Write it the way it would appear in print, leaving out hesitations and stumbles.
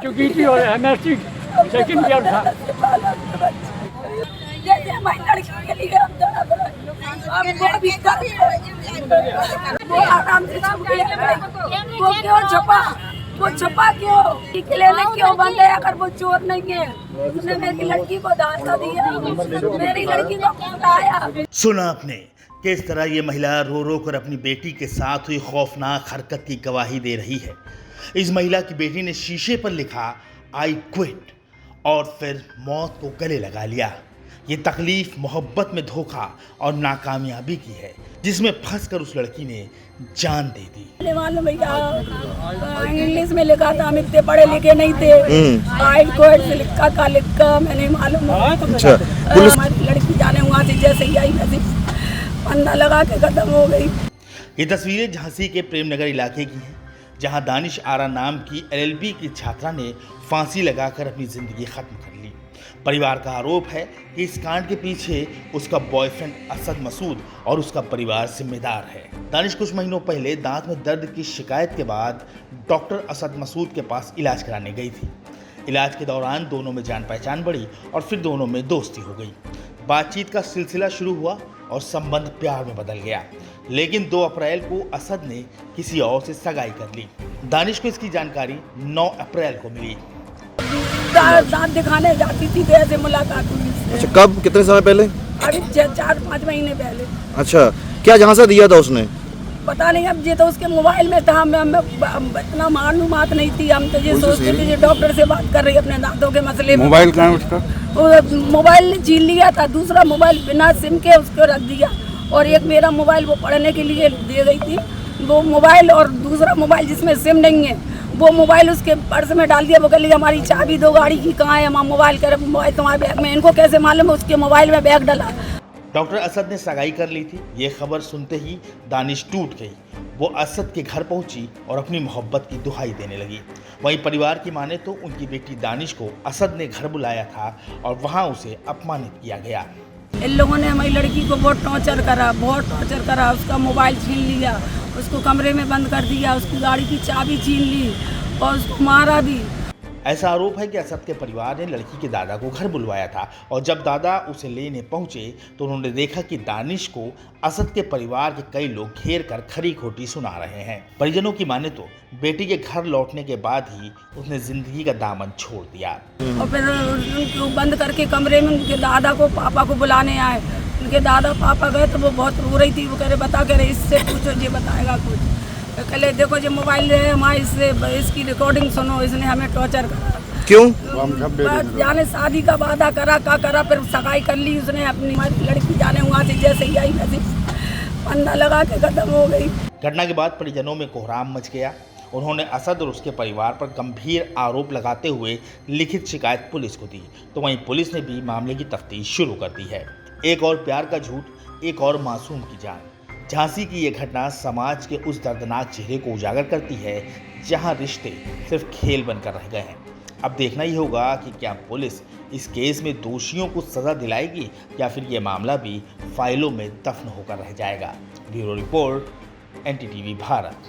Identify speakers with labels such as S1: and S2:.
S1: जो की थी और एमएससी सेकंड ईयर था।
S2: जैसे हमारी लड़की के लिए हम वो आराम से छुप गया। वो क्यों छुपा? वो छुपा क्यों? लेने क्यों बंद है? अगर वो चोर नहीं है, उसने मेरी लड़की को दांता दिया, मेरी लड़की को बताया।
S3: सुना आपने किस तरह ये महिला रो रो कर अपनी बेटी के साथ हुई खौफनाक हरकत की गवाही दे रही है। इस महिला की बेटी ने शीशे पर लिखा आई क्विट और फिर मौत को गले लगा लिया। ये तकलीफ मोहब्बत में धोखा और नाकामयाबी की है, जिसमें फंसकर उस लड़की ने जान दे दी।
S2: मालूम भैया इंग्लिश में लिखा था, हम इतने पढ़े लिखे नहीं थे। आई क्विट से लिखा मैं नहीं मालूम।
S3: अच्छा,
S2: हमारी लड़की जाने वहाँ से जैसे ही आई वैसे फंदा लगा के खत्म हो गई।
S3: ये तस्वीरें झांसी के प्रेमनगर इलाके की हैं, जहां दानिश आरा नाम की एलएलबी की छात्रा ने फांसी लगाकर अपनी जिंदगी खत्म कर ली। परिवार का आरोप है कि इस कांड के पीछे उसका बॉयफ्रेंड असद मसूद और उसका परिवार जिम्मेदार है। दानिश कुछ महीनों पहले दांत में दर्द की शिकायत के बाद डॉक्टर असद मसूद के पास इलाज कराने गई थी। इलाज के दौरान दोनों में जान पहचान बढ़ी और फिर दोनों में दोस्ती हो गई। बातचीत का सिलसिला शुरू हुआ और संबंध प्यार में बदल गया। लेकिन 2 अप्रैल को असद ने किसी और से सगाई कर ली। दानिश को इसकी जानकारी 9 अप्रैल को मिली।
S2: दांत दिखाने जाती थी, ऐसे मुलाकात हुई इससे।
S4: अच्छा, कब, कितने समय पहले?
S2: अभी 4-5 महीने पहले।
S4: अच्छा, क्या झांसा दिया था उसने?
S2: पता नहीं, अब ये तो उसके मोबाइल में था। मैं इतना मालूमात नहीं थी। हम तो ये सोचते थे ये डॉक्टर से बात कर रही है अपने दांतों के मसले में।
S4: मोबाइल कहाँ है उसका?
S2: मोबाइल छीन लिया था, दूसरा मोबाइल बिना सिम के उसको रख दिया, और एक मेरा मोबाइल वो पढ़ने के लिए दे गई थी। वो मोबाइल और दूसरा मोबाइल जिसमें सिम नहीं है, वो मोबाइल उसके पर्स में डाल दिया। वो कह लिया हमारी चाबी दो गाड़ी की, कहाँ है? हम मोबाइल कर, मोबाइल तुम्हारे बैग में। इनको कैसे मालूम है उसके मोबाइल में बैग डाला?
S3: डॉक्टर असद ने सगाई कर ली थी। ये खबर सुनते ही दानिश टूट गई। वो असद के घर पहुंची और अपनी मोहब्बत की दुहाई देने लगी। वहीं परिवार की माने तो उनकी बेटी दानिश को असद ने घर बुलाया था और वहां उसे अपमानित किया गया।
S2: इन लोगों ने हमारी लड़की को बहुत टॉर्चर करा। उसका मोबाइल छीन लिया, उसको कमरे में बंद कर दिया, उसकी गाड़ी की चाबी छीन ली और उसको मारा भी।
S3: ऐसा आरोप है कि असद के परिवार ने लड़की के दादा को घर बुलवाया था और जब दादा उसे लेने पहुंचे तो उन्होंने देखा कि दानिश को असद के परिवार के कई लोग घेर कर खरी खोटी सुना रहे हैं। परिजनों की माने तो बेटी के घर लौटने के बाद ही उसने जिंदगी का दामन छोड़ दिया।
S2: और फिर उनको बंद करके कमरे में उनके दादा को पापा को बुलाने आए। उनके दादा पापा गए तो वो बहुत रो रही थी। वो कह रहे बता, कह रहे इससे पूछो, ये बताएगा कुछ। कहले देखो ये मोबाइल है हमारे, इससे इसकी रिकॉर्डिंग सुनो, इसने हमें टॉर्चर करा।
S4: क्यों?
S2: जाने शादी का वादा करा, फिर सगाई कर ली उसने अपनी। लड़की जाने वहाँ से जैसे ही आई वैसे फंदा लगा के खत्म हो गई।
S3: घटना के बाद परिजनों में कोहराम मच गया। उन्होंने असद और उसके परिवार पर गंभीर आरोप लगाते हुए लिखित शिकायत पुलिस को दी। तो वहीं पुलिस ने भी मामले की तफ्तीश शुरू कर दी है। एक और प्यार का झूठ, एक और मासूम की जान। झांसी की ये घटना समाज के उस दर्दनाक चेहरे को उजागर करती है जहां रिश्ते सिर्फ खेल बनकर रह गए हैं। अब देखना ही होगा कि क्या पुलिस इस केस में दोषियों को सजा दिलाएगी या फिर ये मामला भी फाइलों में दफन होकर रह जाएगा। Bureau report, NTTV Bharat.